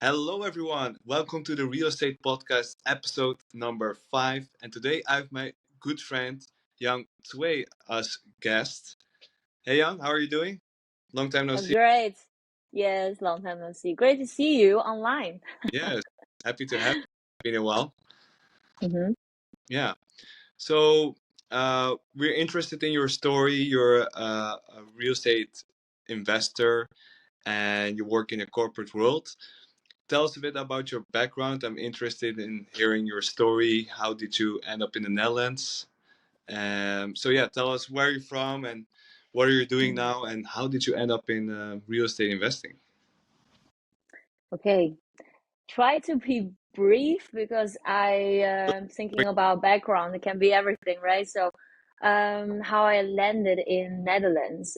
Hello, everyone. Welcome to the Real Estate Podcast, episode number 5. And today I have my good friend Yang Cui as guest. Hey, Yang, how are you doing? Long time no see. Great. Yes, long time no see. Great to see you online. Yes, happy to have you. Been a while. Mm-hmm. Yeah. So we're interested in your story. You're a real estate investor, and you work in a corporate world. Tell us a bit about your background. I'm interested in hearing your story. How did you end up in the Netherlands? So yeah, tell us where you're from and what are you doing now, and how did you end up in real estate investing? Okay. Try to be brief because I am thinking about background. It can be everything, right? So, how I landed in Netherlands.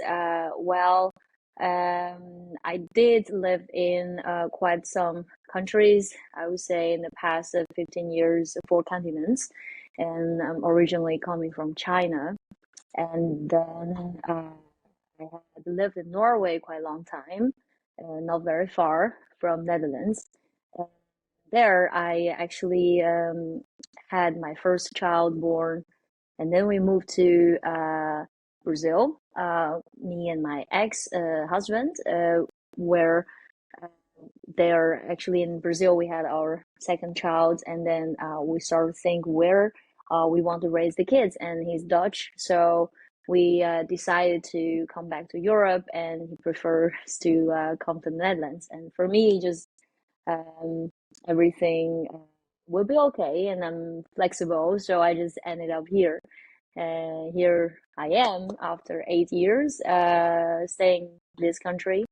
I did live in quite some countries. I would say in the past 15 years, 4 continents, and I'm originally coming from China. And then I had lived in Norway quite a long time, not very far from Netherlands. And there, I actually had my first child born, and then we moved to Brazil. Me and my ex husband, where uh, there actually in Brazil we had our second child, and then we started to think where we want to raise the kids, and he's Dutch, so we decided to come back to Europe, and he prefers to come to the Netherlands. And for me, just um, everything will be okay, and I'm flexible, so I just ended up here. Here I am after 8 years staying in this country.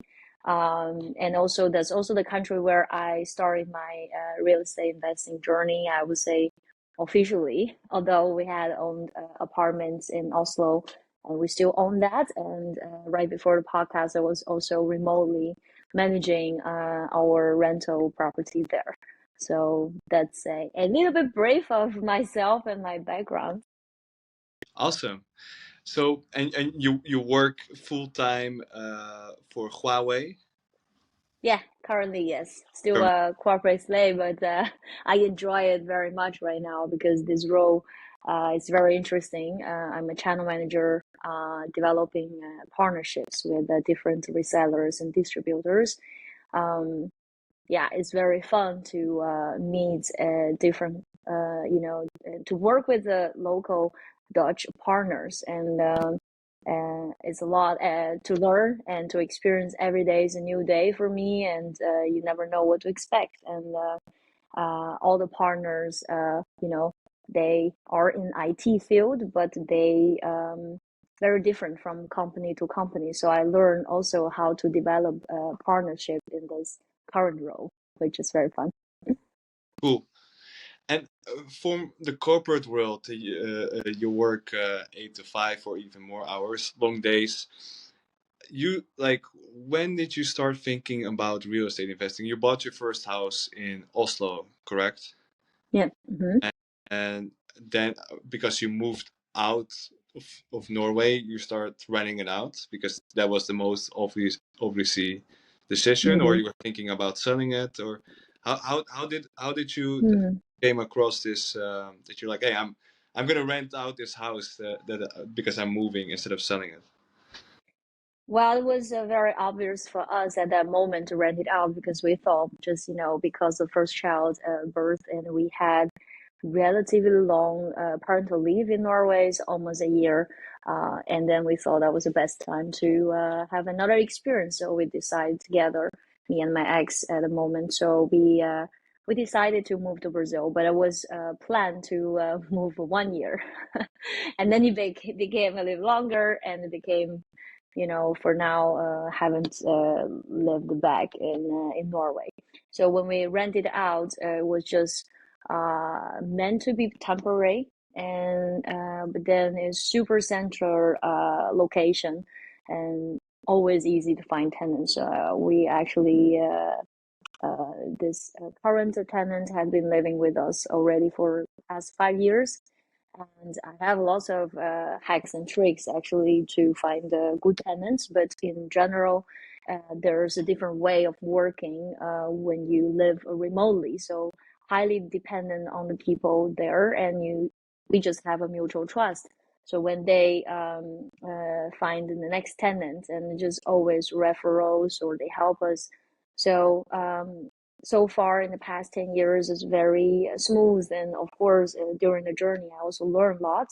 And also, that's also the country where I started my real estate investing journey, I would say officially, although we had owned apartments in Oslo, and we still own that. And right before the podcast, I was also remotely managing our rental property there. So that's a little bit brief of myself and my background. Awesome. So and you work full time for Huawei. Yeah, currently, yes. Still a corporate slave, but I enjoy it very much right now because this role is very interesting. I'm a channel manager developing partnerships with different resellers and distributors. Um, yeah, it's very fun to meet different, to work with the local Dutch partners, and it's a lot to learn and to experience. Every day is a new day for me, and you never know what to expect. And all the partners, they are in IT field, but they very different from company to company. So I learned also how to develop a partnership in this current role, which is very fun. Cool. And from the corporate world, you work 8 to 5 or even more hours, long days. You like, when did you start thinking about real estate investing? You bought your first house in Oslo, correct? Yeah. Mm-hmm. And then because you moved out of Norway, you start renting it out because that was the most obviously decision, or Mm-hmm. you were thinking about selling it, or how did you Mm. came across this that you're like, hey, I'm gonna rent out this house because I'm moving instead of selling it. Well, it was very obvious for us at that moment to rent it out because we thought just, because the first child birth, and we had relatively long parental leave in Norway, so almost a year. And then we thought that was the best time to have another experience. So we decided together, me and my ex at the moment. So we decided to move to Brazil, but it was planned to move for 1 year. And then it became a little longer, and it became, for now, haven't lived back in Norway. So when we rented out, it was just meant to be temporary, and but then it's super central location, and always easy to find tenants. We actually this current tenant had been living with us already for the past 5 years, and I have lots of hacks and tricks actually to find good tenants. But in general, there's a different way of working when you live remotely. So highly dependent on the people there, and we just have a mutual trust. So when they find the next tenant, and just always referrals or they help us. So so far in the past 10 years is very smooth, and of course during the journey I also learned a lot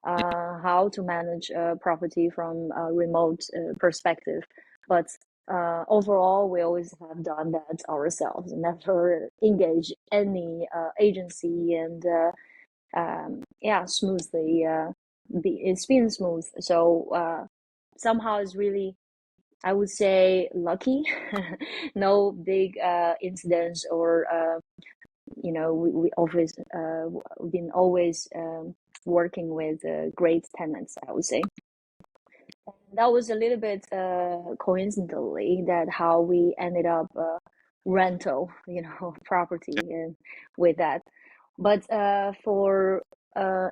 how to manage property from a remote perspective. But overall, we always have done that ourselves and never engage any agency, and yeah, smoothly. It's been smooth. So somehow it's really, I would say, lucky. No big incidents, or we always been always working with great tenants, I would say. That was a little bit coincidentally that how we ended up rental, property, and with that. But for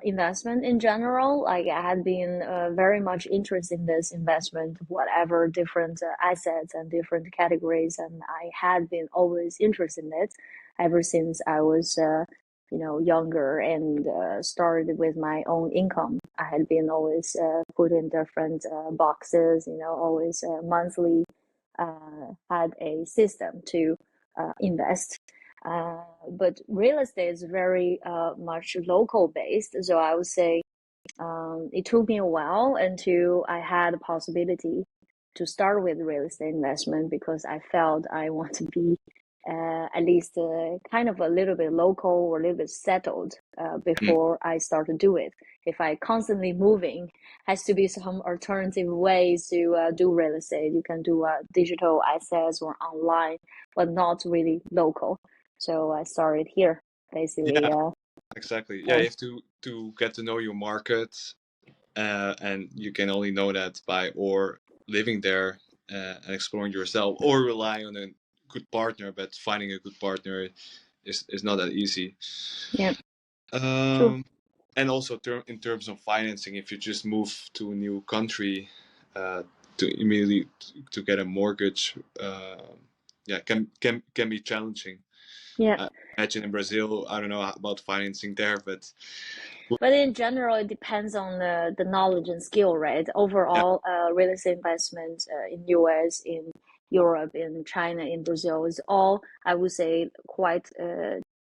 investment in general, like I had been very much interested in this investment, whatever different assets and different categories, and I had been always interested in it ever since I was younger, and started with my own income. I had been always put in different boxes, always monthly had a system to invest. But real estate is very much local based, so I would say it took me a while until I had a possibility to start with real estate investment, because I felt I want to be at least kind of a little bit local or a little bit settled Mm. before I start to do it. If I constantly moving, has to be some alternative ways to do real estate. You can do digital assets or online, but not really local. So I started here, basically. Yeah, exactly. Yeah, Yeah, you have to get to know your market, and you can only know that by or living there and exploring yourself, or relying on a good partner. But finding a good partner is not that easy. yeah, true. Um, and also in terms of financing, if you just move to a new country, uh, to immediately to get a mortgage, yeah, can be challenging. Yeah. I imagine in Brazil, I don't know about financing there, but But in general, it depends on the knowledge and skill, right? yeah, Overall, real estate investment in US, in Europe, in China, in Brazil is all, I would say, quite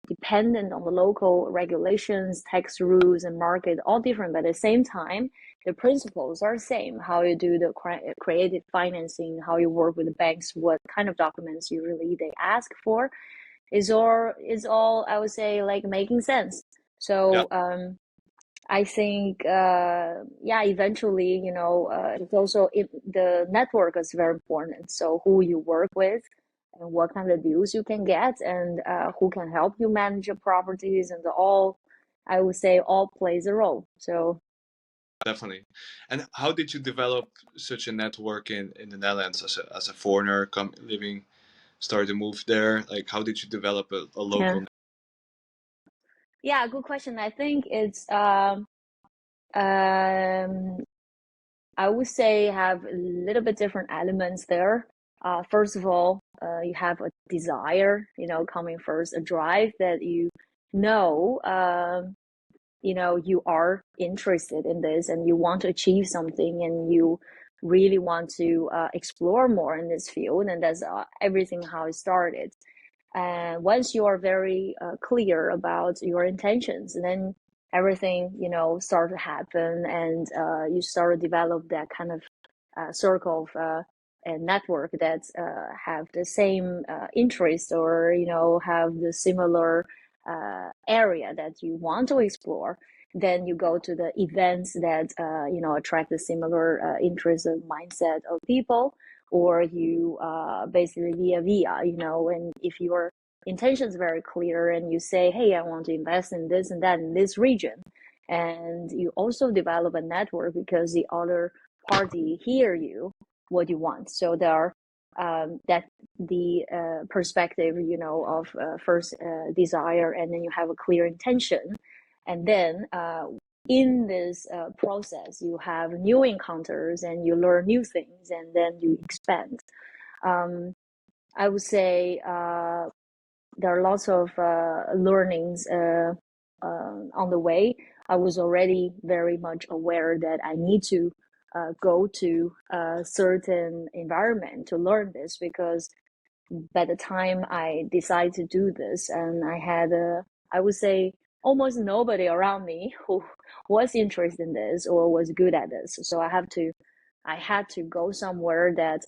dependent on the local regulations, tax rules, and market, all different. But at the same time, the principles are the same. How you do the creative financing, how you work with the banks, what kind of documents usually they ask for, is all I would say like making sense. yeah, So I think, yeah, eventually, it's also the network is very important. So who you work with and what kind of deals you can get, and who can help you manage your properties, and all, I would say, all plays a role. So definitely. And how did you develop such a network in the Netherlands as a foreigner living, started to move there? Like, how did you develop a yeah, local? yeah, good question. I think it's um, I would say have a little bit different elements there. First of all, you have a desire, coming first, a drive that know, you are interested in this and you want to achieve something, and you really want to explore more in this field. And that's everything how it started. And once you are very clear about your intentions, then everything, start to happen, and you start to develop that kind of circle of a network that have the same interest, or have the similar area that you want to explore. Then you go to the events that attract the similar interest and mindset of people, or you basically via, and if your intention is very clear and you say, hey, I want to invest in this and that in this region, and you also develop a network because the other party hear you what you want. So there are that the perspective, of first desire, and then you have a clear intention, and then in this process you have new encounters and you learn new things, and then you expand. Um, I would say there are lots of learnings on the way. I was already very much aware that I need to go to a certain environment to learn this because by the time I decided to do this, and I had, I would say, almost nobody around me who was interested in this or was good at this. So I had to go somewhere that,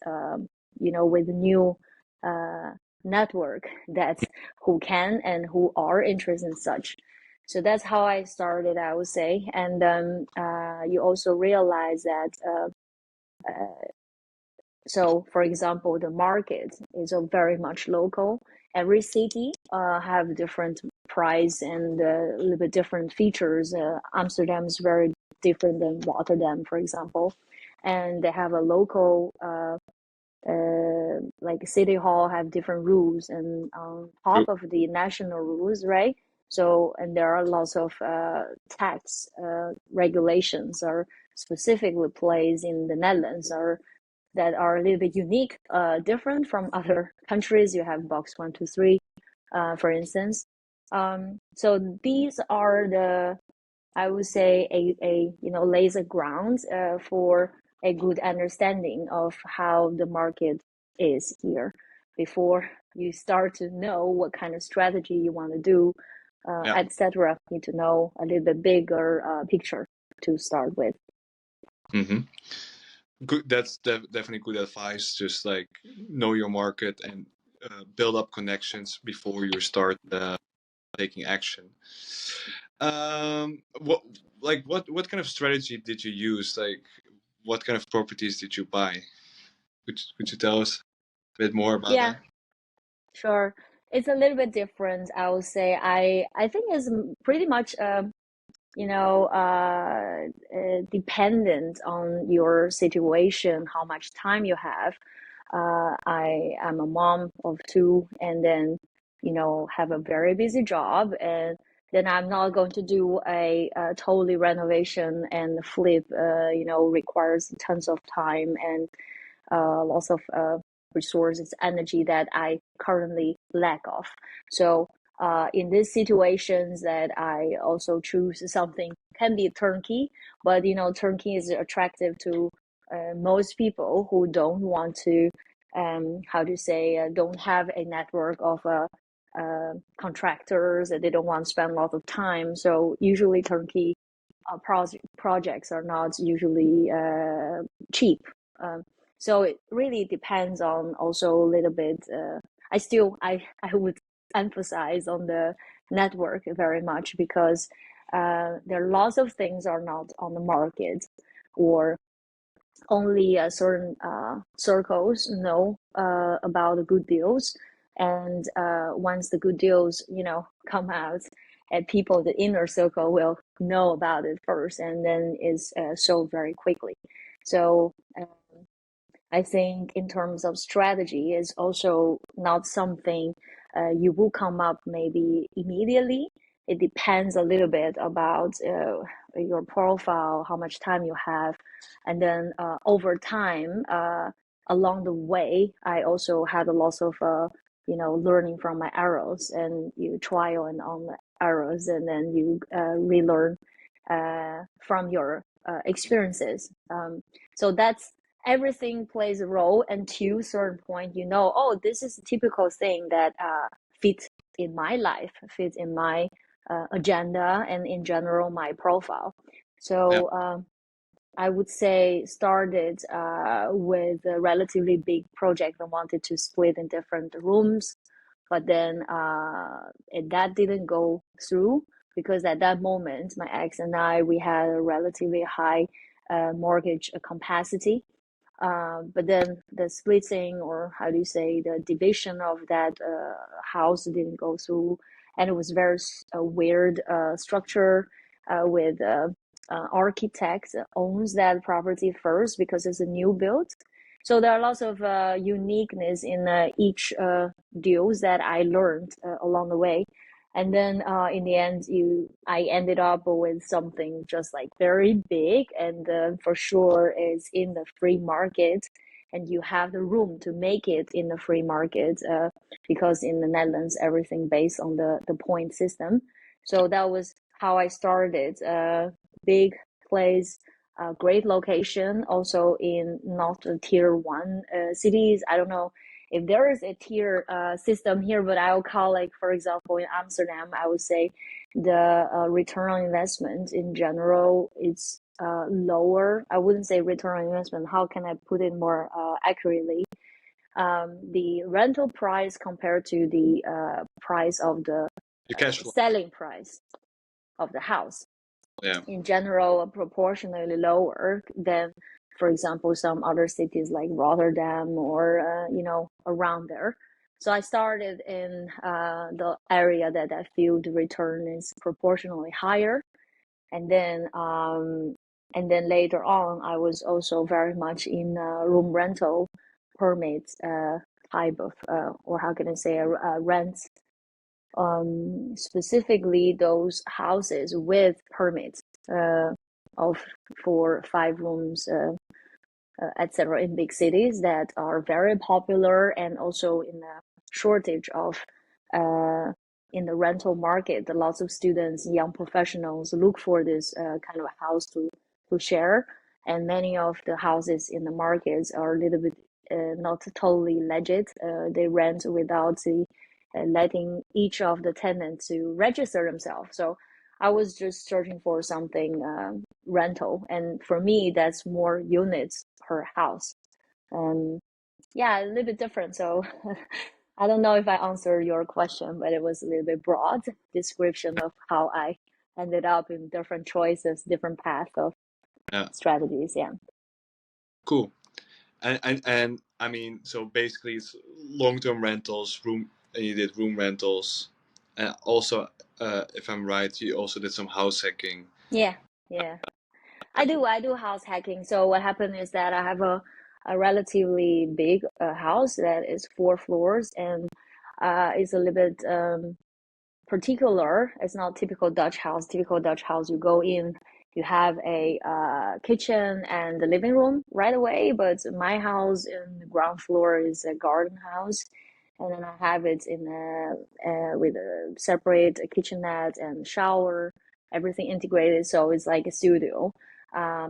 with new uh, network that who can and who are interested in such. So that's how I started, I would say. And you also realize that so, for example, the market is very much local. Every city have different price and a little bit different features. Amsterdam is very different than Rotterdam, for example, and they have a local like city hall have different rules and on top of the national rules, right? So, and there are lots of tax regulations are specifically placed in the Netherlands or that are a little bit unique, different from other countries. You have box 1, 2, 3, for instance. So these are the, I would say, a lays a ground for a good understanding of how the market is here before you start to know what kind of strategy you want to do, Yeah. etc. Need to know a little bit bigger picture to start with. Hmm. Good. That's definitely good advice. Just like know your market and build up connections before you start taking action. What what kind of strategy did you use? Like, what kind of properties did you buy? Could you tell us a bit more about Yeah, that? sure. It's a little bit different, I would say. I think it's pretty much dependent on your situation, how much time you have. I am a mom of two, and then have a very busy job, and then I'm not going to do a totally renovation and flip. Requires tons of time and lots of resources, energy that I currently lack of. So in these situations that I also choose something can be turnkey, but turnkey is attractive to most people who don't want to, how to say, don't have a network of contractors. They don't want to spend a lot of time. So usually turnkey projects are not usually cheap. Um, so it really depends on also a little bit. I would emphasize on the network very much because there are lots of things are not on the market or only certain circles know about the good deals, and once the good deals come out, and people the inner circle will know about it first, and then is sold very quickly. So I think in terms of strategy is also not something you will come up maybe immediately. It depends a little bit about your profile, how much time you have, and then over time, along the way, I also had a lot of learning from my errors, and you trial and on the errors, and then you relearn from your experiences. So that's everything plays a role until a certain point oh, this is a typical thing that fits in my life, fits in my agenda, and in general my profile. Yeah. So I would say started with a relatively big project. I wanted to split in different rooms, but then that didn't go through because at that moment my ex and I, we had a relatively high mortgage capacity, but then the splitting, or how do you say, the division of that house didn't go through, and it was very weird structure with architect owns that property first because it's a new build. So there are lots of uniqueness in each deals that I learned along the way. And then in the end, I ended up with something just like very big, and for sure is in the free market. and you have the room to make it in the free market, because in the Netherlands everything based on the point system. So that was how I started. Big place, great location, also in not a tier one cities. I don't know if there is a tier system here, but I will call, like, for example, in Amsterdam, I would say the return on investment in general is lower. I wouldn't say return on investment. How can I put it more accurately? The rental price compared to the price of the The cash flow. selling price of the house Yeah. in general proportionally lower than, for example, some other cities like Rotterdam or around there. So I started in the area that I feel the return is proportionally higher, and then later on I was also very much in room rental permits type of or how can I say rent, specifically those houses with permits of for 5 rooms, etc., in big cities that are very popular and also in a shortage of uh, in the rental market. Lots of students, young professionals look for this kind of a house to share, and many of the houses in the markets are a little bit not totally legit. They rent without the letting each of the tenants to register themselves. So I was just searching for something rental, and for me, that's more units per house. Um, yeah, a little bit different. So I don't know if I answered your question, but it was a little bit broad description of how I ended up in different choices, different paths of Yeah. strategies. Yeah. Cool. And I mean, so basically, it's long-term rentals, room, and you did room rentals, and also, if I'm right, you also did some house hacking. Yeah. Yeah. I do house hacking. So what happened is that I have a relatively big house that is 4 floors, and it's a little bit particular. It's not typical Dutch house. Typical Dutch house, you go in, you have a kitchen and the living room right away. But my house in the ground floor is a garden house, and then I have it in with a separate kitchenette and shower, everything integrated. So it's like a studio,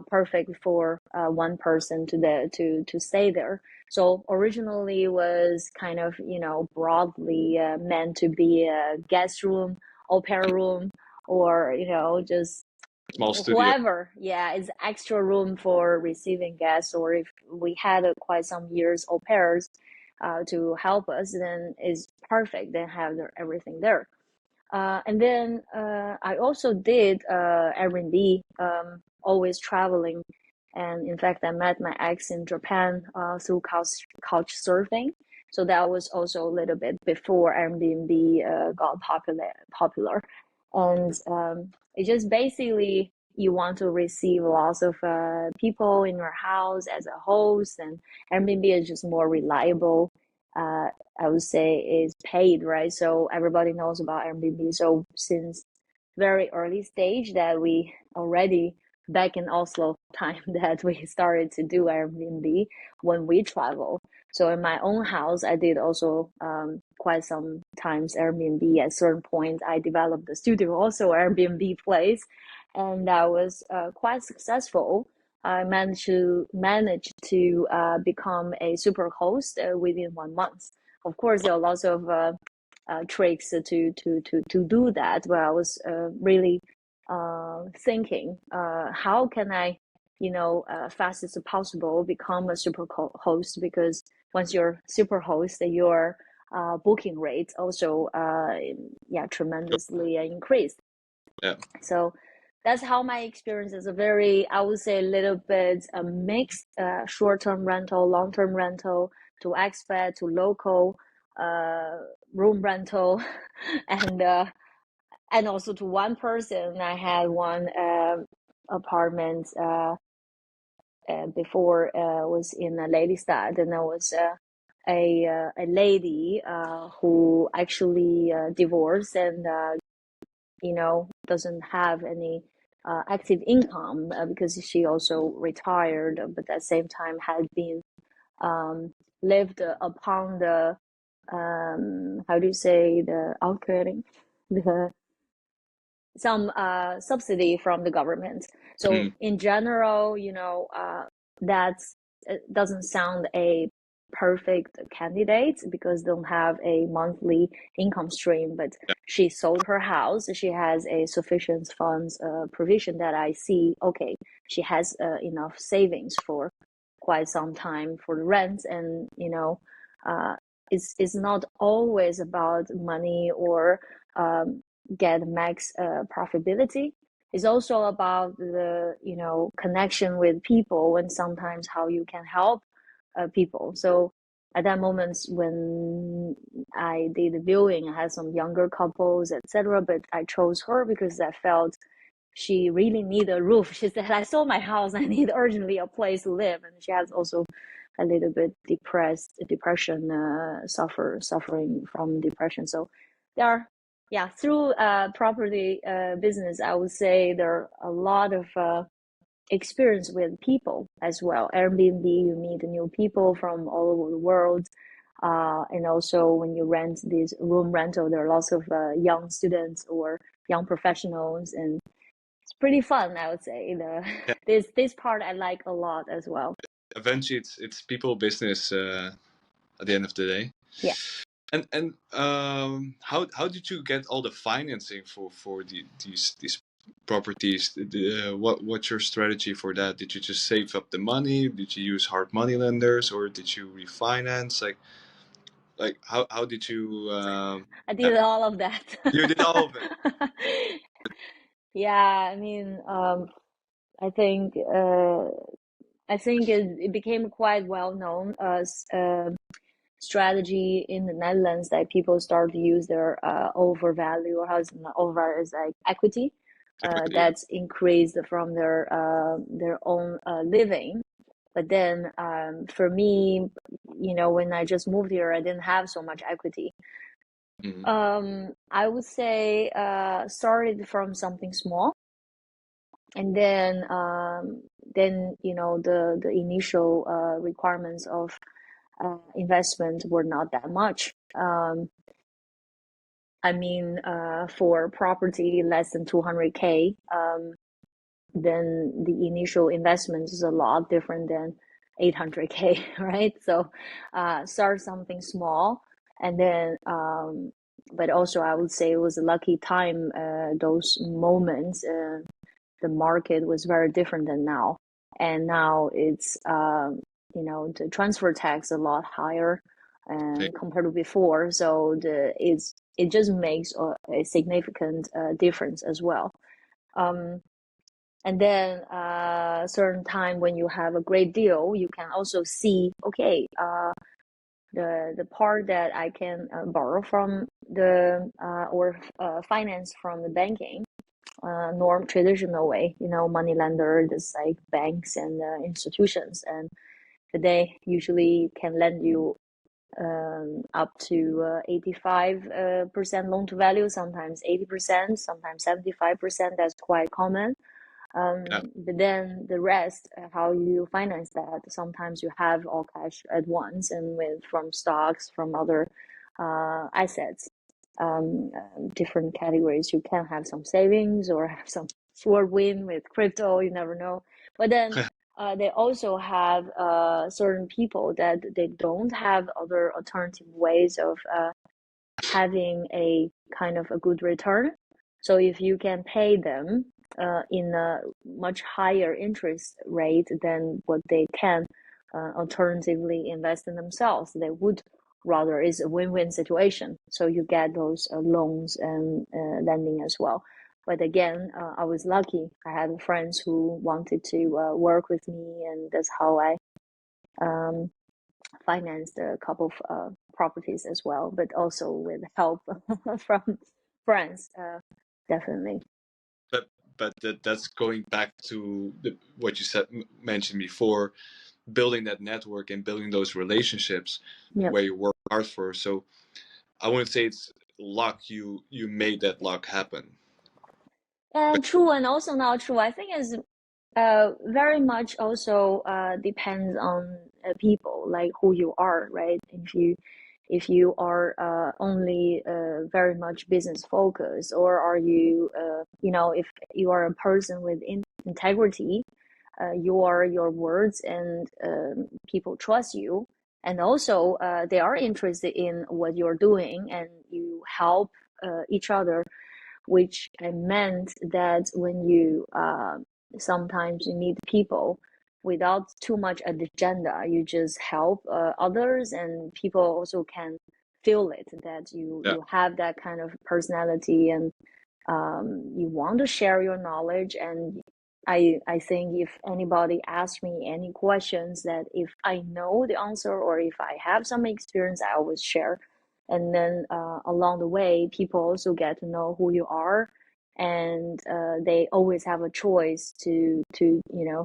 perfect for one person to stay there. So originally was kind of, broadly meant to be a guest room, au pair room, or, just Small studio. whoever. Yeah, it's extra room for receiving guests, or if we had quite some years au pairs to help us, then it's perfect. Then have everything there. And then I also did Airbnb, always traveling. And in fact, I met my ex in Japan through couch surfing. So that was also a little bit before Airbnb got popular. And it just basically you want to receive lots of people in your house as a host, and Airbnb is just more reliable. I would say is paid, right? So everybody knows about Airbnb. So since very early stage that we already back in Oslo time that we started to do Airbnb when we travel. So in my own house, I did also quite some times Airbnb. At certain point, I developed the studio, also Airbnb place, and that was quite successful. I managed to become a super host within 1 month. Of course, there are lots of tricks to do that, but I was really thinking, how can I, fast as possible become a super host, because once you're super host, your booking rate also yeah, tremendously increased. Yeah. So that's how my experience is. A very, I would say, a little bit a mixed, short-term rental, long-term rental, to expat, to local uh, room rental, and also to one person. I had one apartment before, was in Lelystad, and there was a lady who actually divorced, and doesn't have any active income because she also retired, but at the same time had been lived upon the how do you say the outcutting the some subsidy from the government. So Mm, in general, that's it doesn't sound a perfect candidate because they don't have a monthly income stream. But yeah, she sold her house. She has a sufficient funds provision that I see. Okay, she has enough savings for quite some time for the rent, and uh, it's not always about money or get max profitability. It's also about the connection with people and sometimes how you can help people. So at that moment when I did the viewing, I had some younger couples, etc. But I chose her because I felt she really needed a roof. She said, "I sold my house. I need urgently a place to live." And she has also a little bit depression, suffering from depression. So there are, yeah, through property business, I would say there are a lot of experience with people as well. Airbnb, you meet new people from all over the world. And also when you rent this room rental, there are lots of young students or young professionals, and it's pretty fun, I would say. The yeah. this part I like a lot as well. Eventually, it's people business at the end of the day. Yeah. And how did you get all the financing for these properties? What's your strategy for that? Did you just save up the money? Did you use hard money lenders, or did you refinance? Like how did you I did all of that. you did all of it? Yeah, I mean, I think it became quite well known as strategy in the Netherlands that people start to use their overvalue, or how's over is like equity, Equity, yeah. that's increased from their own living. But then for me, when I just moved here, I didn't have so much equity. Hmm. I would say started from something small, and then the initial requirements of investment were not that much. I mean, for property less than 200K, then the initial investment is a lot different than 800K, right? So start something small, and then but also I would say it was a lucky time. Those moments, the market was very different than now, and now it's the transfer tax a lot higher Okay. compared to before. So it just makes a significant difference as well. Um, and then certain time when you have a great deal, you can also see, okay, the part that I can borrow from the or finance from the banking norm traditional way, money lender, just like banks and institutions, and they usually can lend you up to 85% loan to value, sometimes 80%, sometimes 75%. That's quite common. Yeah. But then the rest, how you finance that? Sometimes you have all cash at once, and with from stocks, from other assets, different categories. You can have some savings or have some sword win with crypto. You never know. But then they also have certain people that they don't have other alternative ways of having a kind of a good return. So if you can pay them in a much higher interest rate than what they can alternatively invest in themselves, they would rather is a win-win situation. So you get those loans and lending as well. But again, I was lucky. I had friends who wanted to work with me, and that's how I um, financed a couple of properties as well, but also with help from friends, definitely. but that's going back to what you said mentioned before, building that network and building those relationships Yep. where you work hard for. So I wouldn't say it's luck. You made that luck happen. And But true, and also not true. I think is Very much also depends on people, like who you are, right? If you are only very much business focused, or are you, if you are a person with integrity, your words, and people trust you, and also they are interested in what you're doing, and you help each other, which I meant that when you sometimes you need people without too much agenda, you just help others, and people also can feel it that you Yeah, you have that kind of personality, and you want to share your knowledge. And I think if anybody asks me any questions, that if I know the answer or if I have some experience, I always share. And then along the way, people also get to know who you are, and they always have a choice to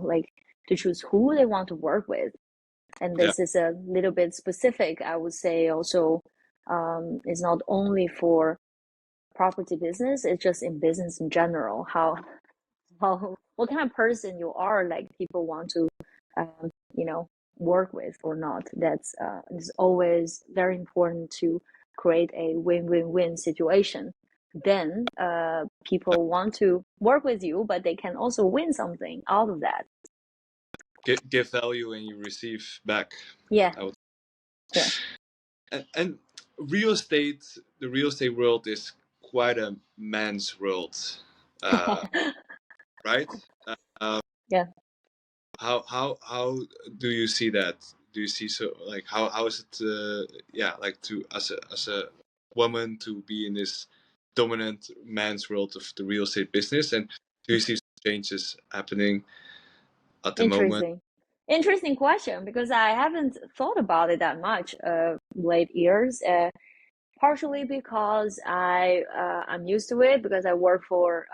like to choose who they want to work with. And yeah, this is a little bit specific, I would say. Also, it's not only for property business, it's just in business in general. How what kind of person you are, like people want to um, you know work with or not. That's is always very important to create a win-win-win situation. Then yeah. people want to work with you, but they can also win something out of that. Give value and you receive back. Yeah, I would. yeah. And the real estate world is quite a man's world, uh, right? Uh, Yeah. how do you see that? Do you see, so like how is it? Yeah, like to as a woman to be in this dominant man's world of the real estate business, and do you see changes happening at the moment? Interesting. Interesting question, because I haven't thought about it that much late years. Partially because I'm used to it, because I work for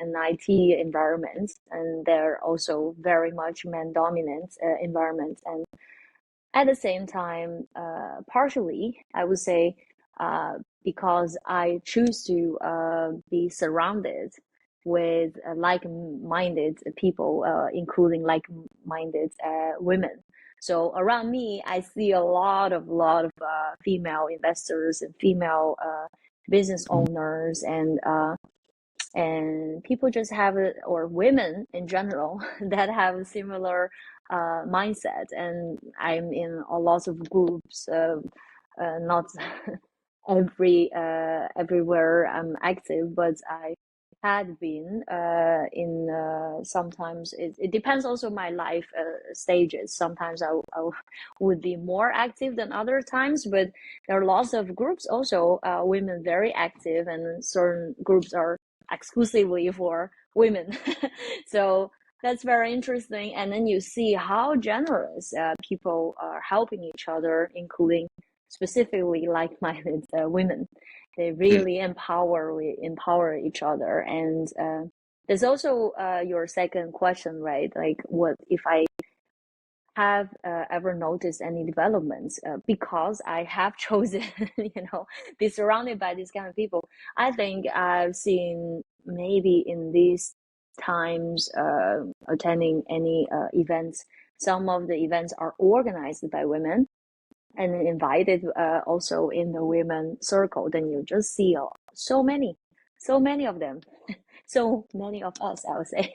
an IT environment, and they're also very much man dominant environment. And at the same time, partially, I would say, uh, because I choose to be surrounded with like-minded people, including like-minded women. So around me, I see a lot of female investors and female business owners, and people just have it, or women in general, that have a similar mindset. And I'm in a lot of groups, not everywhere I'm active, but I had been in sometimes it depends also my life stages. Sometimes I would be more active than other times, but there are lots of groups also, women very active, and certain groups are exclusively for women. So that's very interesting. And then you see how generous people are helping each other, including specifically like-minded women. They Hmm. really empower each other. And there's also your second question, right? Like, what if I have ever noticed any developments, because I have chosen, be surrounded by these kind of people. I think I've seen, maybe in these times, attending any events. Some of the events are organized by women and invited also in the women circle. Then you just see so many of them, so many of us, I would say.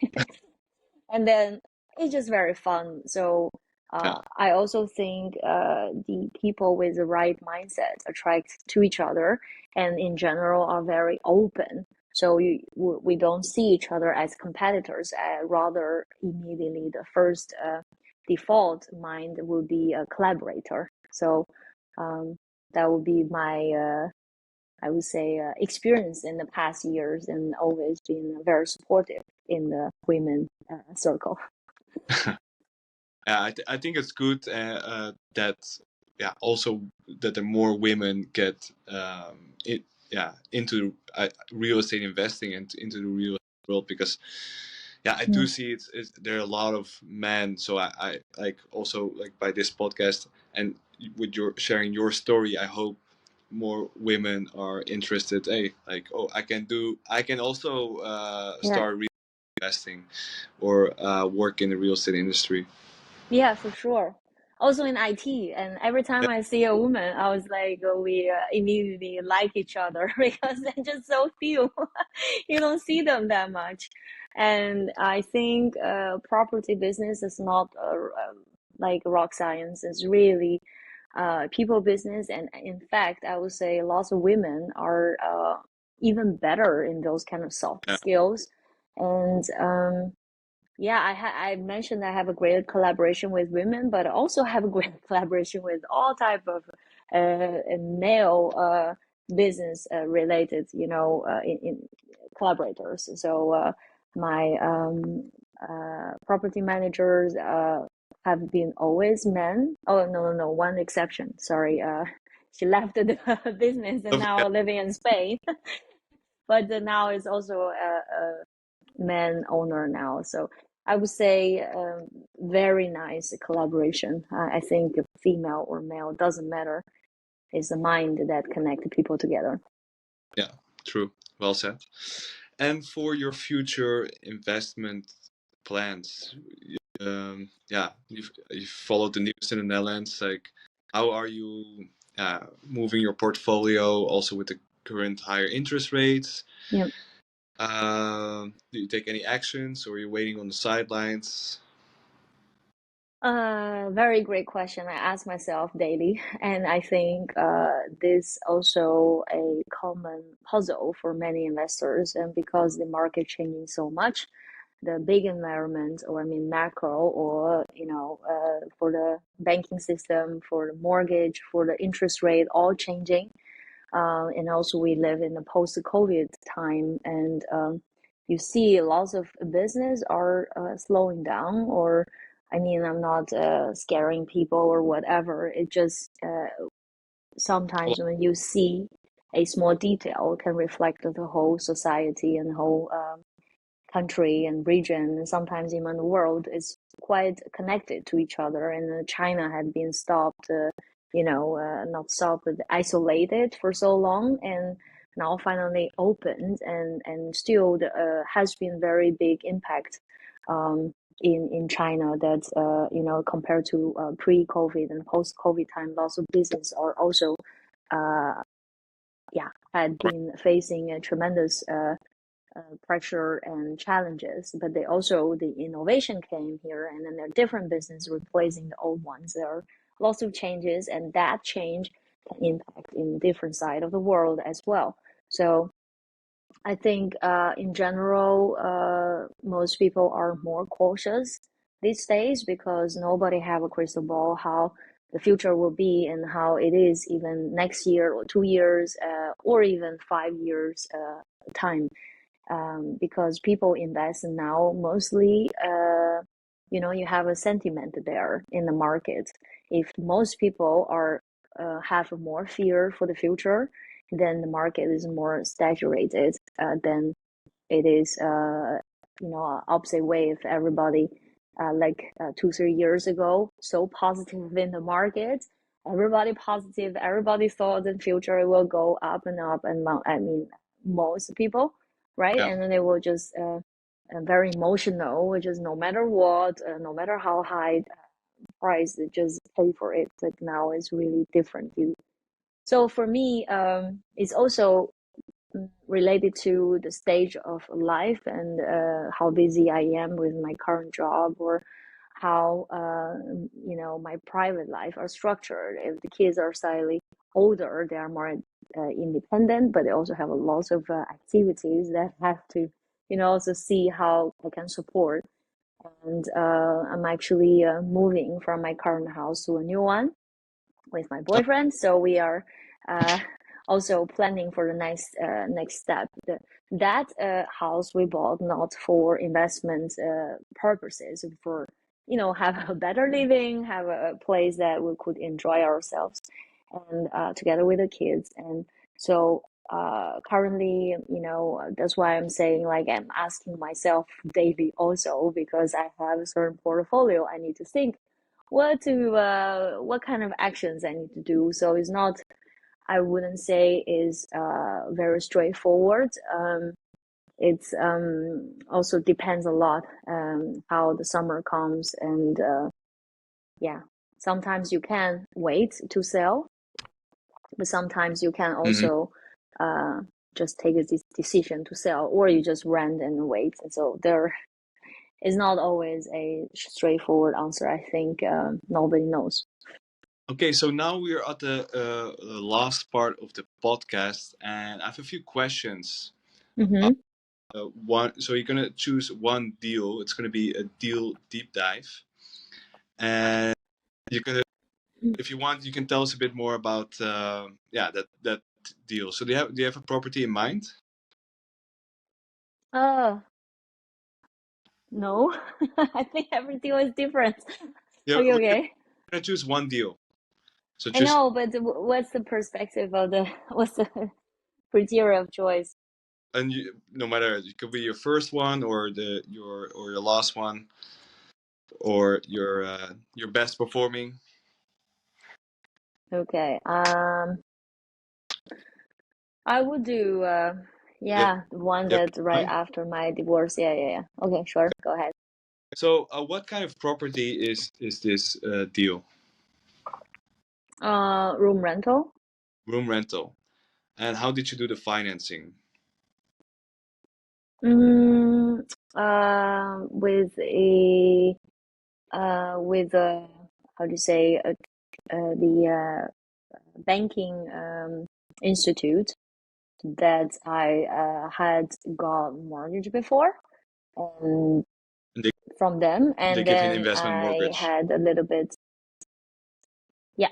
And then it's just very fun. So Yeah, I also think the people with the right mindset attract to each other, and in general are very open. So we don't see each other as competitors. Rather, immediately the first default mind will be a collaborator. So um, that would be my I would say experience in the past years, and always been very supportive in the women circle. yeah. I think it's good that, yeah, also that the more women get yeah, into real estate investing and into the real estate world, because yeah, I do Mm. see there are a lot of men. So I like, also like by this podcast and with your sharing your story, I hope more women are interested. Hey, like, oh, I can also Yeah. start investing or work in the real estate industry. Yeah, for sure. Also in IT, and every time Yeah, I see a woman, I was like, we immediately like each other because they're just so few. You don't see them that much. And I think property business is not like rock science. It's really people business. And in fact, I would say lots of women are even better in those kind of soft yeah, skills. And yeah, I mentioned I have a great collaboration with women, but I also have a great collaboration with all type of male business related, in collaborators. So my property managers have been always men. Oh, no, no, no, one exception. Sorry, she left the business and yeah, now living in Spain. But now is also a man owner now. So I would say very nice collaboration. I think female or male doesn't matter. It's the mind that connects people together. yeah. True. Well said. And for your future investment plans, yeah, you've followed the news in the Netherlands. Like, how are you moving your portfolio also with the current higher interest rates? Yeah. Do you take any actions, or are you waiting on the sidelines? Very great question. I ask myself daily, and I think this also a common puzzle for many investors, and because the market changing so much, the big environment, or I mean macro, or for the banking system, for the mortgage, for the interest rate, all changing. And also we live in a post-COVID time, and you see lots of business are slowing down, or I mean, I'm not scaring people or whatever. It just sometimes when you see a small detail can reflect the whole society and whole country and region, and sometimes even the world is quite connected to each other. And China had been stopped, not stopped, but isolated for so long, and now finally opened, and still has been very big impact in China that compared to pre-COVID and post-COVID time, lots of business are also uh, yeah had been facing a tremendous pressure and challenges, but they also the innovation came here, and then there are different business replacing the old ones. There are lots of changes, and that change can impact in different side of the world as well. So I think in general, most people are more cautious these days because nobody have a crystal ball how the future will be and how it is even next year or 2 years or even 5 years time, because people invest now mostly, you have a sentiment there in the market. If most people are have more fear for the future, then the market is more saturated than it is, opposite way. If everybody, like 2 3 years ago, so positive in the market, everybody positive, everybody thought the future will go up and up, and I mean most people, right? Yeah, And then they will just very emotional, which is no matter what, no matter how high price, they just pay for it. But now it's really different. So for me, it's also related to the stage of life and how busy I am with my current job, or how my private life are structured. If the kids are slightly older, they are more independent, but they also have a lot of activities that have to also see how I can support. And I'm actually moving from my current house to a new one with my boyfriend. So we are uh, also planning for the next step. That house we bought not for investment purposes, for have a better living, have a place that we could enjoy ourselves, and together with the kids. And so currently, that's why I'm saying, like, I'm asking myself daily also, because I have a certain portfolio. I need to think what kind of actions I need to do. So it's not, I wouldn't say is very straightforward. it's also depends a lot how the summer comes, and yeah, sometimes you can wait to sell, but sometimes you can Hmm. also uh, just take a decision to sell, or you just rent and wait. And so there is not always a straightforward answer. I think nobody knows. Okay, so now we're at the last part of the podcast, and I have a few questions. Uh, Mm-hmm. one, so you're gonna choose one deal. It's gonna be a deal deep dive, and you're gonna, if you want, you can tell us a bit more about yeah, that deal. So do you have a property in mind? Uh, no, I think every deal is different. Yeah, Okay, we're okay. gonna choose one deal. So I just, know, but what's the perspective of the what's the criteria of choice? and no matter, it could be your first one or your last one or your best performing. Okay. I would do You have, yeah, the one you have that in right mind? after my divorce. Yeah, yeah, yeah. Okay, sure. Go ahead. So, what kind of property is this deal? Room rental. Room rental. And how did you do the financing? Mm, with a how do you say the banking institute that I had got mortgage before, and And from them, they and give you an then investment I mortgage. had a little bit, yeah,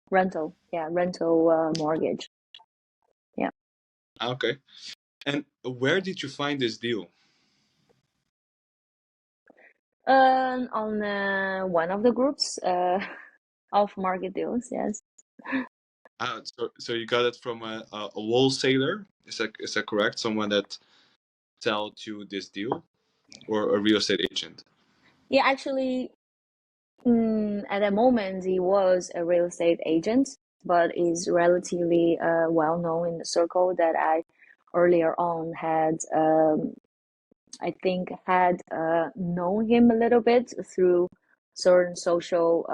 rental, yeah, rental mortgage, yeah. Ah, okay. And where did you find this deal? On one of the groups, off market deals, yes. So you got it from a wholesaler? Is that correct? Someone that sold you this deal, or a real estate agent? Yeah, actually, at the moment, he was a real estate agent, but is relatively well known in the circle that I earlier on had, I think, had known him a little bit through certain social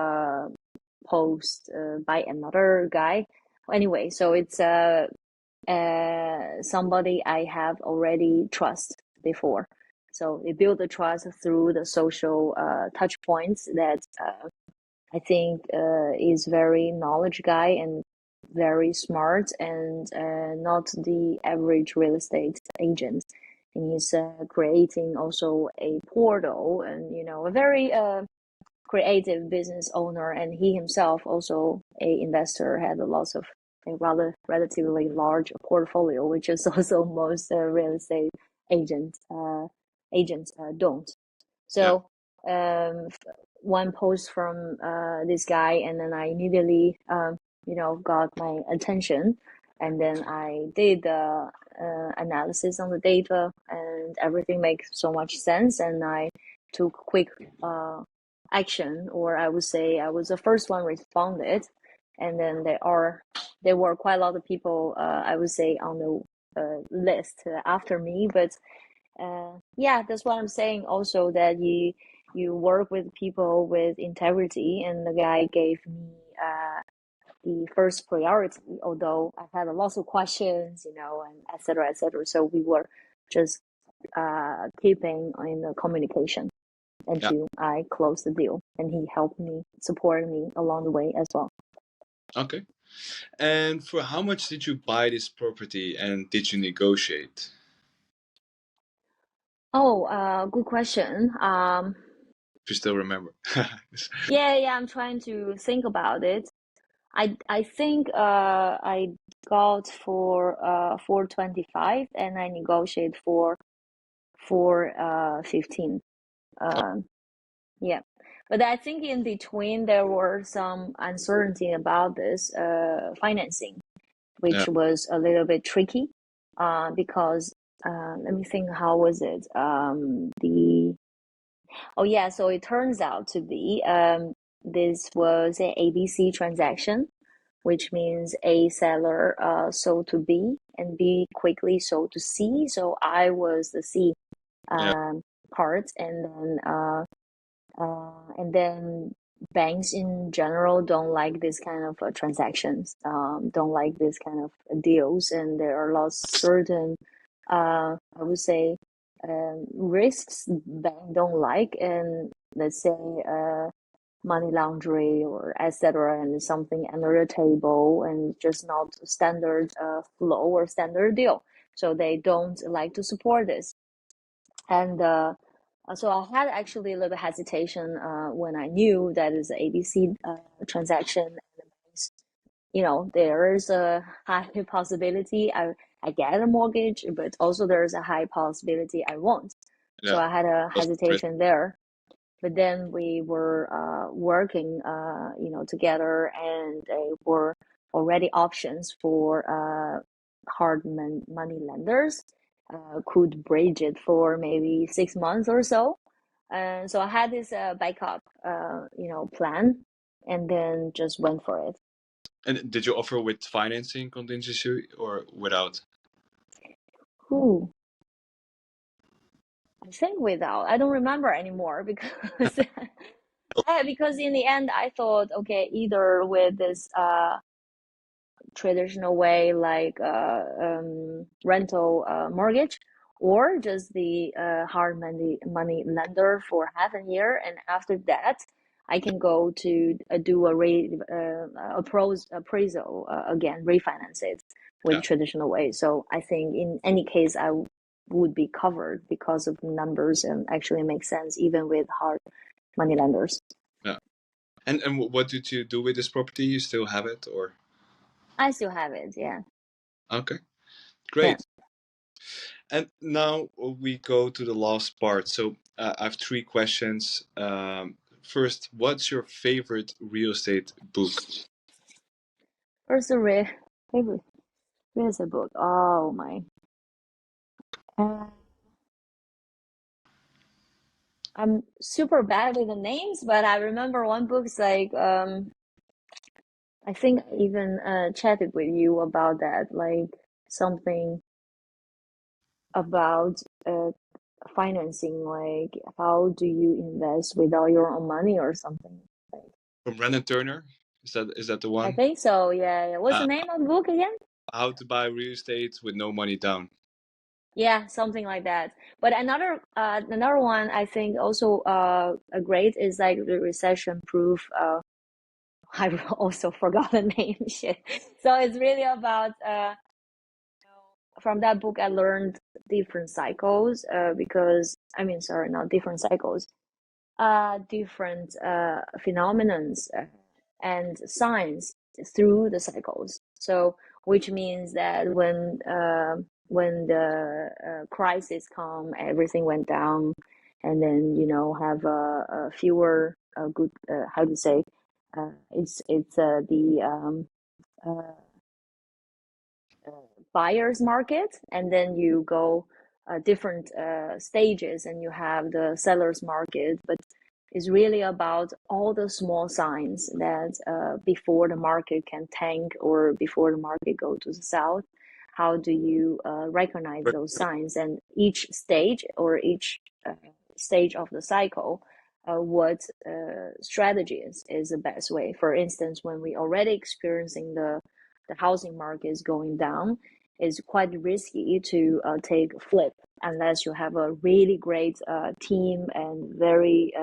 posts by another guy. Anyway, so it's somebody I have already trust before. So they build the trust through the social touch points that I think is very knowledge guy and very smart, and not the average real estate agent. And he's creating also a portal, and a very creative business owner, and he himself also a investor, had a lot of a rather relatively large portfolio, which is also most real estate agents don't. Yeah. So um, one post from this guy, and then I immediately got my attention, and then I did the analysis on the data, and everything makes so much sense, and I took quick action, or I would say I was the first one responded, and then there were quite a lot of people, I would say, on the list after me, but yeah, that's what I'm saying. Also, that you work with people with integrity, and the guy gave me the first priority. Although I had a lot of questions, and etc. etc. So we were just keeping in the communication Yeah. until I closed the deal, and he helped me, supported me along the way as well. Okay. And for how much did you buy this property, and did you negotiate? Oh, good question. If you still remember. Yeah, yeah, I'm trying to think about it. I think I got for 425, and I negotiate for 15. Um, yeah, but I think in between there were some uncertainty about this financing, Yeah. which was a little bit tricky because let me think, how was it? The Oh yeah, so it turns out to be this was a ABC transaction, which means A seller sold to B and B quickly sold to C. So I was the C Yeah. um, part, and then banks in general don't like this kind of transactions, don't like this kind of deals, and there are lots certain, I would say, risks bank don't like, and let's say money laundering or etc. and something under the table and just not standard flow or standard deal. So they don't like to support this. And so I had actually a little hesitation when I knew that is an ABC transaction. You know, there is a high possibility I get a mortgage, but also there's a high possibility I won't. So Yeah. I had a Was risk. hesitation there. But then we were working, together, and they were already options for hard money lenders could bridge it for maybe 6 months or so. And so I had this backup, plan, and then just went for it. And did you offer with financing contingency or without? Ooh, I think without. I don't remember anymore because because in the end I thought, okay, either with this traditional way like rental mortgage, or just the hard money lender for half a year, and after that I can go to do appraisal again, refinance it with Yeah. traditional way. So I think in any case I would be covered because of the numbers, and actually makes sense even with hard money lenders. Yeah. And what did you do with this property? You still have it, or? I still have it, yeah. Okay, Yeah. great. And now we go to the last part. So I have three questions. First, what's your favorite real estate book? First, favorite real estate book. Oh my. Uh, I'm super bad with the names, but I remember one book's like I think I even chatted with you about that, like something about financing, like how do you invest without your own money or something. Like, From Brandon Turner. Is that the I one? think so. Yeah, yeah. What's the Uh, name of the book again? how to buy real estate with no money down. Yeah, something like that. But another one I think also a great is like the recession proof. I also forgot the name. Shit. So it's really about from that book I learned different cycles. Because I mean, sorry, not different cycles. Different phenomenons and signs through the cycles. So, which means that when the crisis come, everything went down, and then have a fewer good how to say it's the uh, uh, buyer's market, and then you go different stages, and you have the seller's market. But it's really about all the small signs that before the market can tank or before the market go to the south, how do you recognize those signs, and each stage or each stage of the cycle, what strategy is the best way. For instance, when we already experiencing the housing market is going down, it's quite risky to take a flip unless you have a really great team and very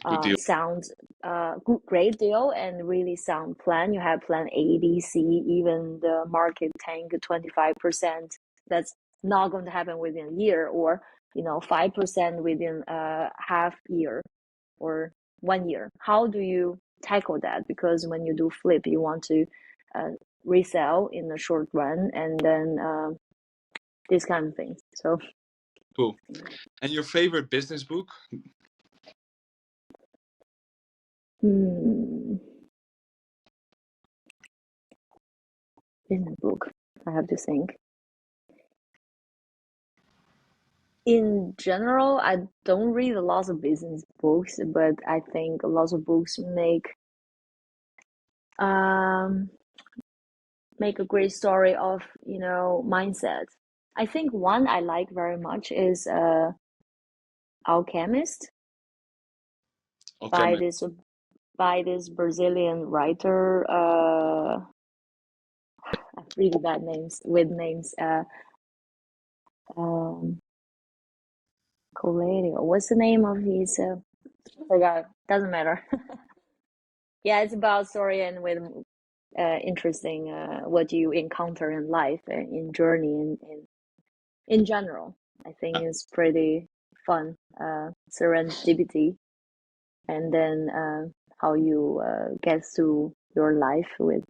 Good deal. sound, great deal and really sound plan. You have plan A, B, C, even the market tank 25%. That's not going to happen within a year, or 5% within a half year or 1 year. How do you tackle that? Because when you do flip, you want to uh, resell in the short run, and then these kind of things. So, Cool. And your favorite business book? hmm, business book. I have to think. In general, I don't read a lot of business books, but I think a lot of books make make a great story of, mindset. I think one I like very much is Alchemist Okay, by this Brazilian writer. I have really bad names with names. Um, Coelho. What's the name of his? Forgot. Doesn't matter. Yeah, it's about story and with interesting what you encounter in life and in journey in general. I think it's pretty fun. Serendipity, and then how you get through your life with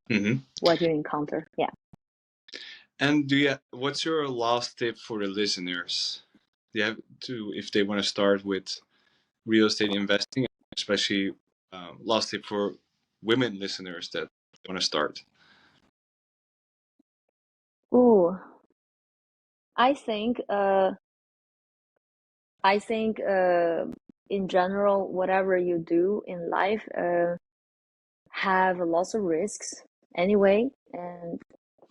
hmm what you encounter. Yeah. And what's your last tip for the listeners? Do you have to, if they want to start with real estate investing, especially last tip for women listeners that want to start? Ooh, I think uh, I think in general, whatever you do in life, have lots of risks anyway. And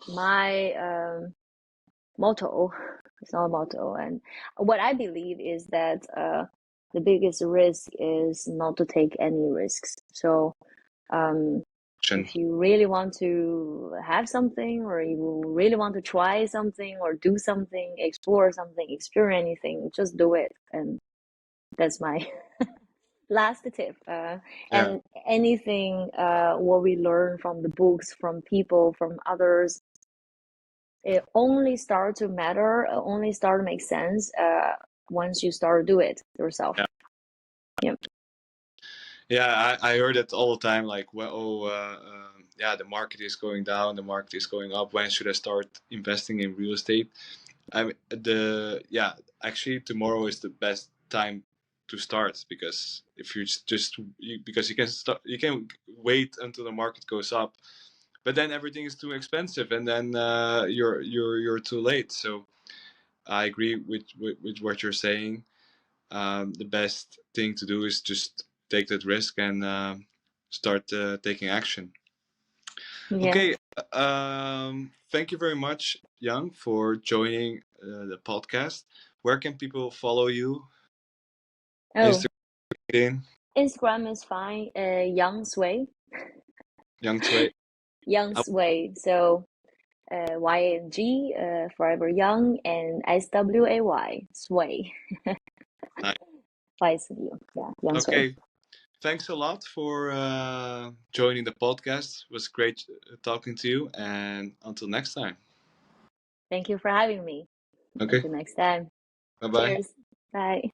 my motto, it's not a motto, and what I believe is that the biggest risk is not to take any risks. So um, Action. if you really want to have something, or you really want to try something, or do something, explore something, experience anything, just do it. And that's my last tip. Yeah, And anything what we learn from the books, from people, from others, it only start to matter, only start to make sense once you start to do it yourself. yeah, Yeah. yeah. I heard it all the time. Like, well, oh, yeah, the market is going down, the market is going up. When should I start investing in real estate? I mean, actually, tomorrow is the best time to start, because if because you can start, you can wait until the market goes up, but then everything is too expensive, and then you're too late. So I agree with what you're saying. The best thing to do is just take that risk and start taking action. Yeah. Okay, thank you very much, Yang, for joining the podcast. Where can people follow you? Oh, Instagram, Instagram is fine. Yang Sui, Yang Cui. Yang Oh, Sui. So YNG, Forever Young, and SWAY, Sway. nice. Twice of you. Yeah, Yang Sui. Okay, thanks a lot for joining the podcast. It was great talking to you, and until next time. Thank you for having me. Okay, Until next time. bye bye. Cheers. Bye.